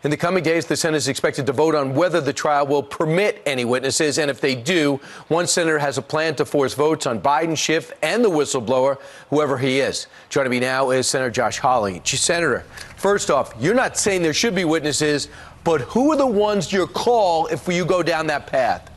In the coming days, the Senate is expected to vote on whether the trial will permit any witnesses. And if they do, one senator has a plan to force votes on Biden, Schiff, and the whistleblower, whoever he is. Joining me now is Senator Josh Hawley. Senator, first off, you're not saying there should be witnesses, but who are the ones you'll call if you go down that path?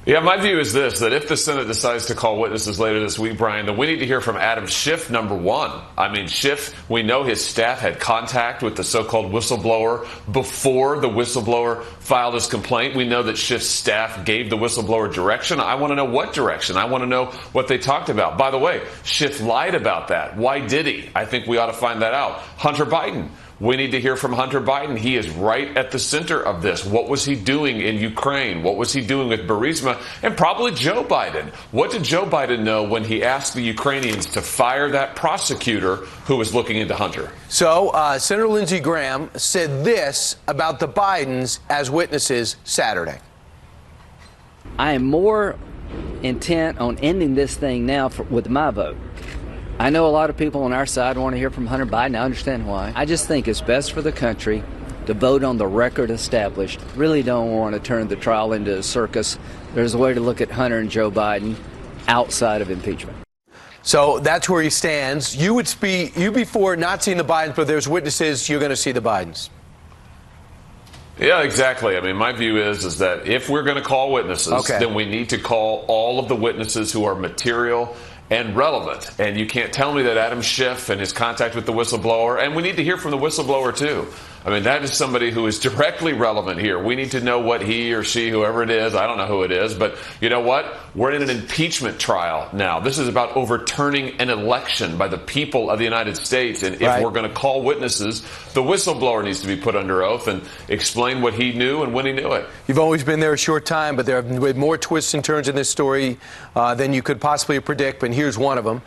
Yeah, my view is this, that if the Senate decides to call witnesses later this week, Brian, then we need to hear from Adam Schiff, number one. I mean, Schiff, we know his staff had contact with the so-called whistleblower before the whistleblower filed his complaint. We know that Schiff's staff gave the whistleblower direction. I want to know what direction. I want to know what they talked about. By the way, Schiff lied about that. Why did he? I think we ought to find that out. Hunter Biden. We need to hear from Hunter Biden. He is right at the center of this. What was he doing in Ukraine? What was he doing with Burisma? And probably Joe Biden. What did Joe Biden know when he asked the Ukrainians to fire that prosecutor who was looking into Hunter? So Senator Lindsey Graham said this about the Bidens as witnesses Saturday. I am more intent on ending this thing now with my vote. I know a lot of people on our side want to hear from Hunter Biden. I understand why. I just think it's best for the country to vote on the record established. Really don't want to turn the trial into a circus. There's a way to look at Hunter and Joe Biden outside of impeachment. So that's where he stands. You be for not seeing the Bidens, but there's witnesses, you're going to see the Bidens. Yeah, exactly. I mean, my view is that if we're going to call witnesses, then we need to call all of the witnesses who are material and relevant. And you can't tell me that Adam Schiff and his contact with the whistleblower, and we need to hear from the whistleblower too. I mean, that is somebody who is directly relevant here. We need to know what he or she, whoever it is, I don't know who it is, but you know what? We're in an impeachment trial now. This is about overturning an election by the people of the United States. And if we're going to call witnesses, the whistleblower needs to be put under oath and explain what he knew and when he knew it. You've always been there a short time, but there have been more twists and turns in this story than you could possibly predict. But here's one of them.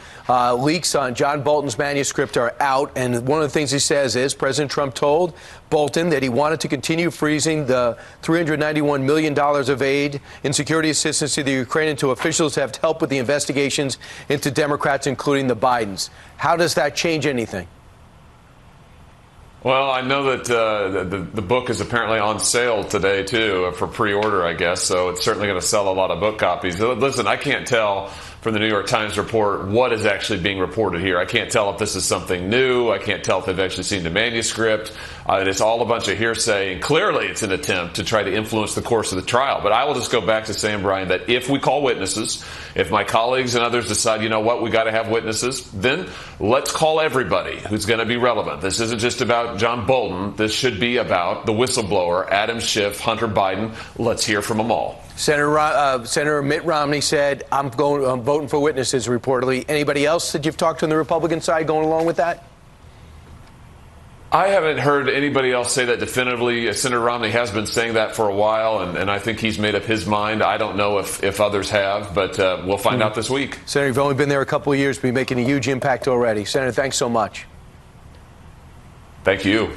Leaks on John Bolton's manuscript are out. And one of the things he says is President Trump told Bolton that he wanted to continue freezing the $391 million of aid in security assistance to the Ukraine until officials have help with the investigations into Democrats, including the Bidens. How does that change anything? Well, I know that the book is apparently on sale today, too, for pre-order, I guess. So it's certainly going to sell a lot of book copies. Listen, I can't tell from the New York Times report what is actually being reported here. I can't tell if this is something new. I can't tell if they've actually seen the manuscript. It's all a bunch of hearsay, and clearly it's an attempt to try to influence the course of the trial. But I will just go back to saying, Brian, that if we call witnesses, if my colleagues and others decide, you know what, we got to have witnesses, then let's call everybody who's going to be relevant. This isn't just about John Bolton. This should be about the whistleblower, Adam Schiff, Hunter Biden. Let's hear from them all. Senator Mitt Romney said, I'm voting for witnesses, reportedly. Anybody else that you've talked to on the Republican side going along with that? I haven't heard anybody else say that definitively. Senator Romney has been saying that for a while, and I think he's made up his mind. I don't know if others have, but we'll find out this week. Senator, you've only been there a couple of years, but you're making a huge impact already. Senator, thanks so much. Thank you.